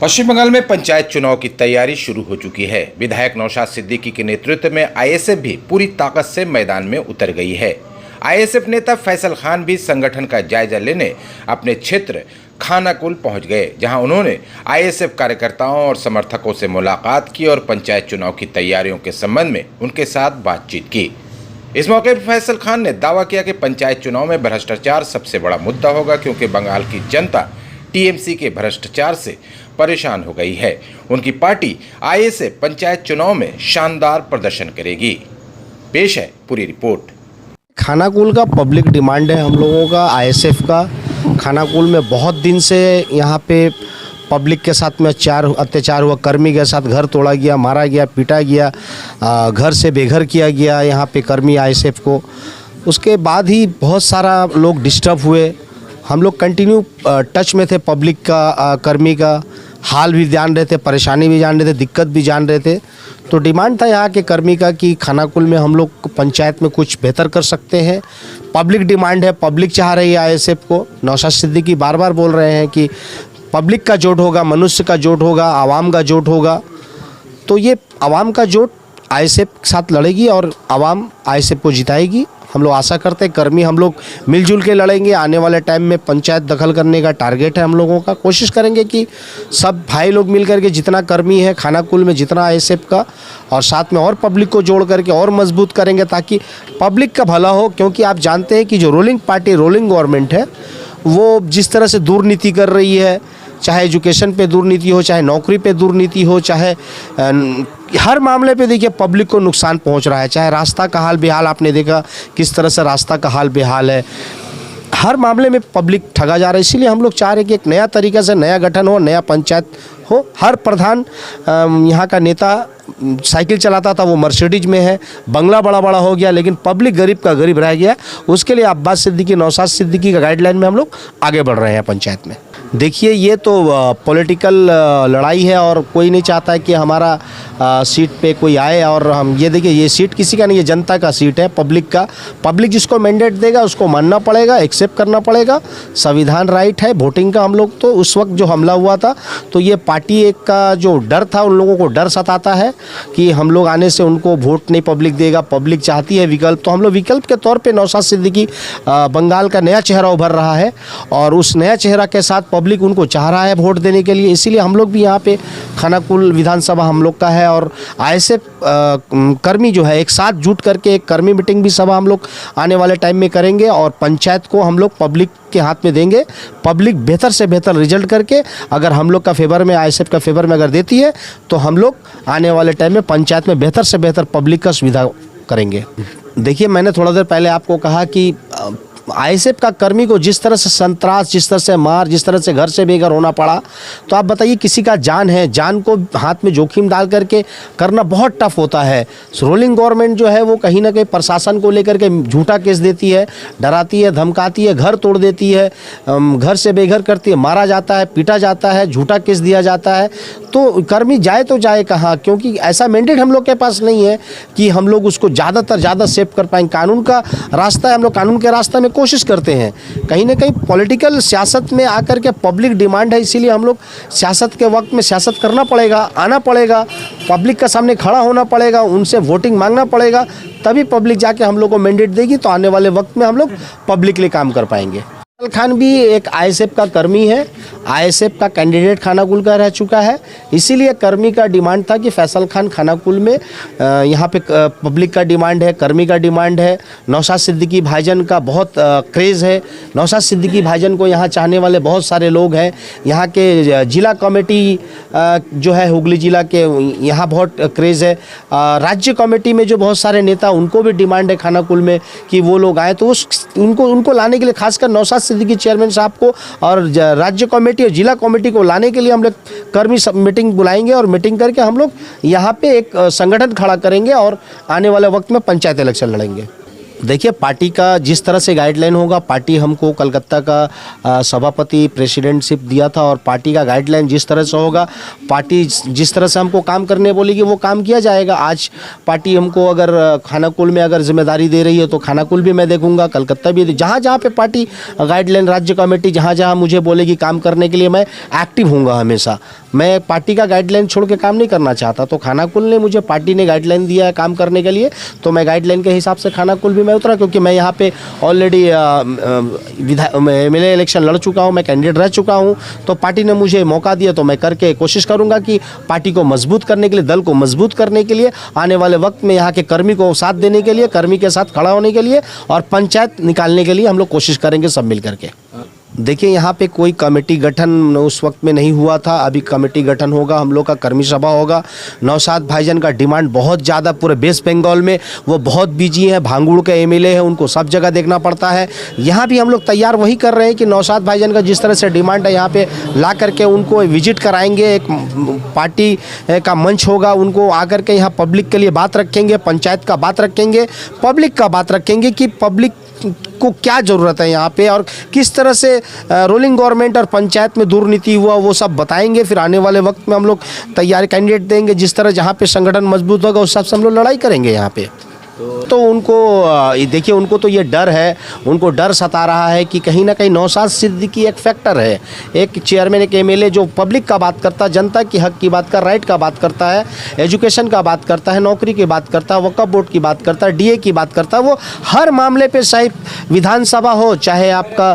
पश्चिम बंगाल में पंचायत चुनाव की तैयारी शुरू हो चुकी है। विधायक नौशाद सिद्दीकी के नेतृत्व में आईएसएफ भी पूरी ताकत से मैदान में उतर गई है। आईएसएफ नेता फैसल खान भी संगठन का जायजा लेने अपने क्षेत्र खानाकुल पहुंच गए, जहां उन्होंने आईएसएफ कार्यकर्ताओं और समर्थकों से मुलाकात की और पंचायत चुनाव की तैयारियों के संबंध में उनके साथ बातचीत की। इस मौके पर फैसल खान ने दावा किया कि पंचायत चुनाव में भ्रष्टाचार सबसे बड़ा मुद्दा होगा, क्योंकि बंगाल की जनता टीएमसी के भ्रष्टाचार से परेशान हो गई है। उनकी पार्टी आईएसएफ पंचायत चुनाव में शानदार प्रदर्शन करेगी। पेश है पूरी रिपोर्ट। खानाकुल का पब्लिक डिमांड है हम लोगों का, आईएसएफ का। खानाकुल में बहुत दिन से यहाँ पे पब्लिक के साथ में अत्याचार हुआ, कर्मी के साथ घर तोड़ा गया, मारा गया, पीटा गया, घर से बेघर किया गया यहाँ पे कर्मी आईएसएफ को। उसके बाद ही बहुत सारा लोग डिस्टर्ब हुए। हम लोग कंटिन्यू टच में थे पब्लिक का, कर्मी का हाल भी जान रहे थे, परेशानी भी जान रहे थे, दिक्कत भी जान रहे थे। तो डिमांड था यहाँ के कर्मी का कि खानाकुल में हम लोग पंचायत में कुछ बेहतर कर सकते हैं। पब्लिक डिमांड है, पब्लिक चाह रही है आईएसएफ को। नौशाद सिद्दीकी बार बार बोल रहे हैं कि पब्लिक का जोट होगा, मनुष्य का जोट होगा, आवाम का जोट होगा। तो ये आवाम का जोट आईएसएफ के साथ लड़ेगी और आवाम आईएसएफ को जिताएगी। हम लोग आशा करते हैं कर्मी हम लोग मिलजुल के लड़ेंगे। आने वाले टाइम में पंचायत दखल करने का टारगेट है हम लोगों का। कोशिश करेंगे कि सब भाई लोग मिल करके, जितना कर्मी है खानाकुल में, जितना आईएसएफ का, और साथ में और पब्लिक को जोड़ करके और मजबूत करेंगे ताकि पब्लिक का भला हो। क्योंकि आप जानते हैं कि जो रूलिंग पार्टी, रूलिंग गवर्नमेंट है, वो जिस तरह से दुर्नीति कर रही है, चाहे एजुकेशन पे दुर्नीति हो, चाहे नौकरी पे दुर्नीति हो, चाहे हर मामले पे देखिए पब्लिक को नुकसान पहुंच रहा है। चाहे रास्ता का हाल बेहाल, आपने देखा किस तरह से रास्ता का हाल बेहाल है। हर मामले में पब्लिक ठगा जा रहा है। इसीलिए हम लोग चाह रहे हैं कि एक नया तरीके से नया गठन हो, नया पंचायत हो। हर प्रधान यहाँ का नेता साइकिल चलाता था, वो मर्सिडीज में है। बंगला बड़ा बड़ा हो गया, लेकिन पब्लिक गरीब का गरीब रह गया। उसके लिए अब्बास सिद्दीकी, नौशाद सिद्दीकी का गाइडलाइन में हम लोग आगे बढ़ रहे हैं पंचायत में। देखिए, ये तो पॉलिटिकल लड़ाई है और कोई नहीं चाहता है कि हमारा सीट पे कोई आए। और हम ये देखिए, ये सीट किसी का नहीं, ये जनता का सीट है, पब्लिक का। पब्लिक जिसको मैंडेट देगा उसको मानना पड़ेगा, एक्सेप्ट करना पड़ेगा। संविधान राइट है वोटिंग का। हम लोग तो उस वक्त जो हमला हुआ था, तो ये पार्टी एक का जो डर था, उन लोगों को डर सताता है कि हम लोग आने से उनको वोट नहीं पब्लिक देगा। पब्लिक चाहती है विकल्प, तो हम लोग विकल्प के तौर पे नौशाद सिद्दीकी बंगाल का नया चेहरा उभर रहा है और उस नया चेहरा के साथ पब्लिक उनको चाह रहा है वोट देने के लिए। इसीलिए हम लोग भी यहाँ पे खानाकुल विधानसभा हम लोग का है और आईएसएफ कर्मी जो है एक साथ जुट करके एक कर्मी मीटिंग भी सभा हम लोग आने वाले टाइम में करेंगे और पंचायत को हम लोग पब्लिक के हाथ में देंगे। पब्लिक बेहतर से बेहतर रिजल्ट करके अगर हम लोग का फेवर में, आईएसएफ का फेवर में अगर देती है, तो हम लोग आने वाले टाइम में पंचायत में बेहतर से बेहतर पब्लिक का सुविधा करेंगे। देखिए, मैंने थोड़ा देर पहले आपको कहा कि आईएसएफ का कर्मी को जिस तरह से संतरास, जिस तरह से मार, जिस तरह से घर से बेघर होना पड़ा, तो आप बताइए, किसी का जान है, जान को हाथ में जोखिम डाल करके करना बहुत टफ होता है। रूलिंग गवर्नमेंट जो है वो कहीं ना कहीं प्रशासन को लेकर के झूठा केस देती है, डराती है, धमकाती है, घर तोड़ देती है, घर से बेघर करती है, मारा जाता है, पीटा जाता है, झूठा केस दिया जाता है। तो कर्मी जाए तो जाए कहाँ, क्योंकि ऐसा मैंडेट हम लोग के पास नहीं है कि हम लोग उसको ज़्यादा सेव कर पाएंगे। कानून का रास्ता है, हम लोग कानून के रास्ते में कोशिश करते हैं। कहीं ना कहीं पॉलिटिकल सियासत में आकर के पब्लिक डिमांड है, इसीलिए हम लोग सियासत के वक्त में सियासत करना पड़ेगा, आना पड़ेगा, पब्लिक के सामने खड़ा होना पड़ेगा, उनसे वोटिंग मांगना पड़ेगा, तभी पब्लिक जाके हम लोग को मैंडेट देगी। तो आने वाले वक्त में हम लोग पब्लिक के लिए काम कर पाएंगे। फैसल खान भी एक आईएसएफ का कर्मी है, आईएसएफ का कैंडिडेट खानाकुल का रह चुका है। इसीलिए कर्मी का डिमांड था कि फैसल खान खानाकुल में, यहाँ पे पब्लिक का डिमांड है, कर्मी का डिमांड है। नौशाद सिद्दीकी भाईजान का बहुत क्रेज़ है। नौशाद सिद्दीकी भाईजान को यहाँ चाहने वाले बहुत सारे लोग हैं। यहाँ के जिला कमेटी जो है हुगली जिला के, यहाँ बहुत क्रेज़ है। राज्य कमेटी में जो बहुत सारे नेता, उनको भी डिमांड है खानाकुल में कि वो लोग आए। तो उनको लाने के लिए खासकर नौशाद सिद्दीकी चेयरमैन साहब को और राज्य कमेटी और जिला कमेटी को लाने के लिए हम लोग कर्मी मीटिंग बुलाएंगे और मीटिंग करके हम लोग यहाँ पे एक संगठन खड़ा करेंगे और आने वाले वक्त में पंचायत इलेक्शन लड़ेंगे। देखिए, पार्टी का जिस तरह से गाइडलाइन होगा, पार्टी हमको कलकत्ता का सभापति प्रेसिडेंटशिप दिया था और पार्टी का गाइडलाइन जिस तरह से होगा, पार्टी जिस तरह से हमको काम करने बोलेगी वो काम किया जाएगा। आज पार्टी हमको अगर खानाकुल में अगर जिम्मेदारी दे रही है तो खानाकुल भी मैं देखूंगा, कलकत्ता भी, जहाँ जहाँ पे पार्टी गाइडलाइन, राज्य कमेटी जहाँ जहाँ मुझे बोलेगी काम करने के लिए, मैं एक्टिव हूँगा हमेशा। मैं पार्टी का गाइडलाइन छोड़ के काम नहीं करना चाहता। तो खानाकुल ने मुझे, पार्टी ने गाइडलाइन दिया है काम करने के लिए, तो मैं गाइडलाइन के हिसाब से खानाकुल भी मैं उतरा, क्योंकि मैं यहाँ पे ऑलरेडी MLA इलेक्शन लड़ चुका हूँ, मैं कैंडिडेट रह चुका हूँ। तो पार्टी ने मुझे मौका दिया, तो मैं करके कोशिश करूँगा कि पार्टी को मजबूत करने के लिए, दल को मजबूत करने के लिए, आने वाले वक्त में यहाँ के कर्मी को साथ देने के लिए, कर्मी के साथ खड़ा होने के लिए और पंचायत निकालने के लिए हम लोग कोशिश करेंगे सब मिल करके। देखिए, यहाँ पे कोई कमेटी गठन उस वक्त में नहीं हुआ था, अभी कमेटी गठन होगा, हम लोग का कर्मी सभा होगा। नौशाद भाईजान का डिमांड बहुत ज़्यादा पूरे वेस्ट बंगाल में, वो बहुत बिजी हैं, भांगुड़ के MLA हैं, उनको सब जगह देखना पड़ता है। यहाँ भी हम लोग तैयार वही कर रहे हैं कि नौशाद भाईजान का जिस तरह से डिमांड है, यहाँ पे ला करके उनको विजिट कराएंगे, एक पार्टी का मंच होगा, उनको आकर के यहाँ पब्लिक के लिए बात रखेंगे, पंचायत का बात रखेंगे, पब्लिक का बात रखेंगे कि पब्लिक को क्या ज़रूरत है यहाँ पे और किस तरह से रोलिंग गवर्नमेंट और पंचायत में दुर्नीति हुआ, वो सब बताएंगे। फिर आने वाले वक्त में हम लोग तैयारी कैंडिडेट देंगे, जिस तरह जहाँ पे संगठन मजबूत होगा उस हिसाब से हम लोग लड़ाई करेंगे यहाँ पे। तो उनको देखिए, उनको तो ये डर है, उनको डर सता रहा है कि कहीं ना कहीं नौशाद सिद्दीकी एक फैक्टर है, एक चेयरमैन, एक MLA जो पब्लिक का बात करता है, जनता की हक की बात कर, राइट का बात करता है, एजुकेशन का बात करता है, नौकरी की बात करता है, वक्फ बोर्ड की बात करता है, DA की बात करता है। वो हर मामले पे, चाहे विधानसभा हो, चाहे आपका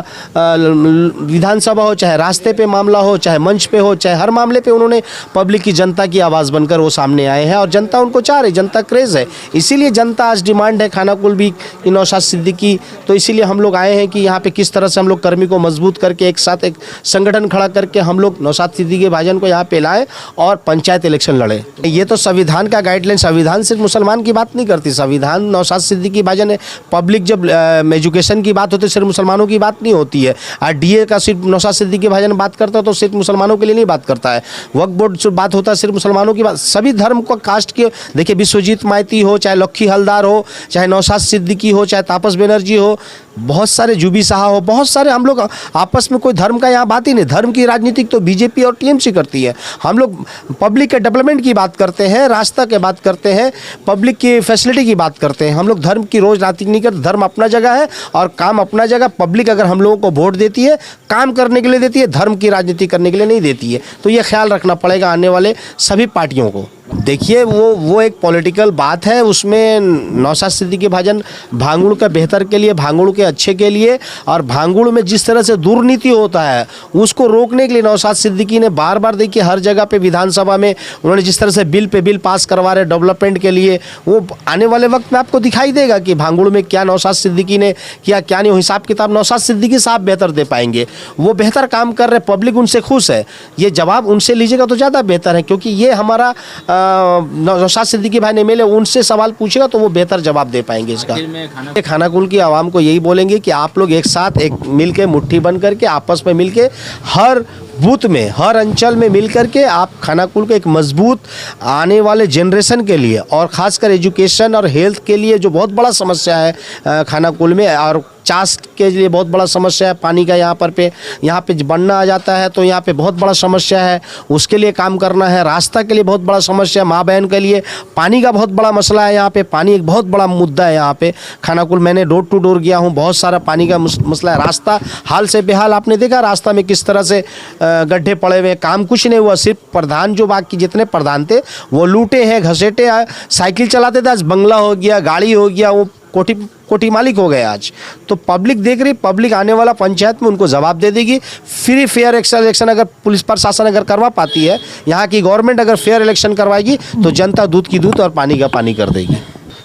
विधानसभा हो, चाहे रास्ते पे मामला हो, चाहे मंच पे हो, चाहे हर मामले पे उन्होंने पब्लिक की, जनता की आवाज़ बनकर वो सामने आए हैं और जनता उनको चाह रही, जनता क्रेज़ है। इसीलिए जनता आज डिमांड है खानाकुल भी कि नौशाद सिद्दीकी, तो इसीलिए हम लोग आए हैं कि यहाँ पे किस तरह से हम लोग कर्मी को मजबूत करके एक साथ एक संगठन खड़ा करके हम लोग नौशाद सिद्दीकी भाईजान को यहाँ पे लाएं और पंचायत इलेक्शन लड़े। ये तो संविधान का गाइडलाइन, संविधान सिर्फ मुसलमान की बात नहीं करती, संविधान नौशाद सिद्दीकी भाईजान, पब्लिक जब एजुकेशन की बात होती है सिर्फ मुसलमानों की बात नहीं होती है। और DA का सिर्फ नौशाद सिद्दीकी भाईजान बात करता है तो सिर्फ मुसलमानों के लिए नहीं बात करता है। वक्फ बोर्ड से बात होता है सिर्फ मुसलमानों की बात, सभी धर्म को, कास्ट के, देखिए विश्वजीत माइती हो, चाहे लक्खी हलदार हो, चाहे नौशाद सिद्दीकी हो, चाहे तापस बनर्जी हो, बहुत सारे जुबी साहा हो, बहुत सारे, हम लोग आपस में कोई धर्म का यहाँ बात ही नहीं। धर्म की राजनीति तो BJP और TMC करती है। हम लोग पब्लिक के डेवलपमेंट की बात करते हैं, रास्ता की बात करते हैं, पब्लिक की फैसिलिटी की बात करते हैं। हम लोग धर्म की रोज राजनीति नहीं करते। धर्म अपना जगह है और काम अपना जगह। पब्लिक अगर हम लोगों को वोट देती है, काम करने के लिए देती है, धर्म की राजनीति करने के लिए नहीं देती है। तो ये ख्याल रखना पड़ेगा आने वाले सभी पार्टियों को। देखिए, वो एक पॉलिटिकल बात है, उसमें नौशाद सिद्दीकी भाईजान भांगुड़ के बेहतर के लिए, भांगुड़ के अच्छे के लिए और भांगुड़ में जिस तरह से दुर्नीति होता है उसको रोकने के लिए नौशाद सिद्दीकी ने बार बार, देखिए हर जगह पे विधानसभा में उन्होंने जिस तरह से बिल पे बिल पास करवा रहे डेवलपमेंट के लिए, वो आने वाले वक्त में आपको दिखाई देगा कि भांगुड़ में क्या नौशाद सिद्दीकी ने किया, क्या नहीं। हिसाब किताब नौशाद सिद्दीकी साहब बेहतर दे पाएंगे, वो बेहतर काम कर रहे, पब्लिक उनसे खुश है। ये जवाब उनसे लीजिएगा तो ज़्यादा बेहतर है, क्योंकि ये हमारा नौशाद सिद्दीकी भाई ने मिले, उनसे सवाल पूछेगा तो वो बेहतर जवाब दे पाएंगे इसका। खानाकुल की आवाम को यही बोलेंगे कि आप लोग एक साथ एक मिल के, मुट्ठी बन करके, आपस में मिल के, हर बूथ में, हर अंचल में मिल करके आप खानाकुल को एक मजबूत आने वाले जनरेशन के लिए और ख़ासकर एजुकेशन और हेल्थ के लिए जो बहुत बड़ा समस्या है खानाकुल में, और चास के लिए बहुत बड़ा समस्या है, पानी का यहाँ पे बनना आ जाता है तो यहाँ पे बहुत बड़ा समस्या है, उसके लिए काम करना है। रास्ता के लिए बहुत बड़ा समस्या है, माँ बहन के लिए पानी का बहुत बड़ा मसला है। यहाँ पे पानी एक बहुत बड़ा मुद्दा है। यहाँ पे खानाकुल मैंने डोर टू डोर गया हूँ, बहुत सारा पानी का मसला है। रास्ता हाल से बेहाल, आपने देखा रास्ता में किस तरह से गड्ढे पड़े हुए, काम कुछ नहीं हुआ। सिर्फ प्रधान, जो बाकी जितने प्रधान थे वो लूटे हैं, घसेटे, साइकिल चलाते थे, आज बंगला हो गया, गाड़ी हो गया, वो कोठी मालिक हो गए आज। तो पब्लिक देख रही, पब्लिक आने वाला पंचायत में उनको जवाब दे देगी। फ्री फेयर इलेक्शन अगर पुलिस प्रशासन अगर करवा पाती है, यहाँ की गवर्नमेंट अगर फेयर इलेक्शन करवाएगी तो जनता दूध की दूध और पानी का पानी कर देगी।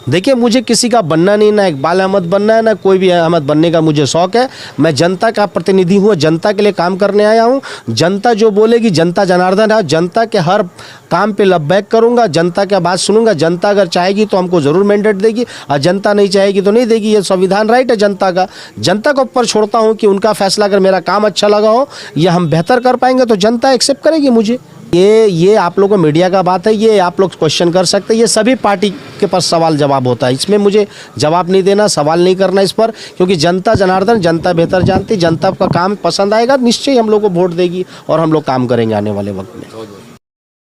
देखिए, मुझे किसी का बनना नहीं, ना इकबाल अहमद बनना है, ना कोई भी अहमद बनने का मुझे शौक़ है। मैं जनता का प्रतिनिधि हूँ, जनता के लिए काम करने आया हूँ। जनता जो बोलेगी, जनता जनार्दन है, जनता के हर काम पे लबैक करूँगा, जनता की बात सुनूंगा। जनता अगर चाहेगी तो हमको ज़रूर मैंडेट देगी और जनता नहीं चाहेगी तो नहीं देगी। ये संविधान राइट है जनता का। जनता को ऊपर छोड़ता हूँ कि उनका फैसला, अगर मेरा काम अच्छा लगा हो या हम बेहतर कर पाएंगे तो जनता एक्सेप्ट करेगी मुझे। ये आप लोगों को मीडिया का बात है, ये आप लोग क्वेश्चन कर सकते हैं। ये सभी पार्टी के पास सवाल जवाब होता है, इसमें मुझे जवाब नहीं देना, सवाल नहीं करना इस पर, क्योंकि जनता जनार्दन, जनता बेहतर जानती, जनता का काम पसंद आएगा, निश्चय हम लोग को वोट देगी और हम लोग काम करेंगे आने वाले वक्त में।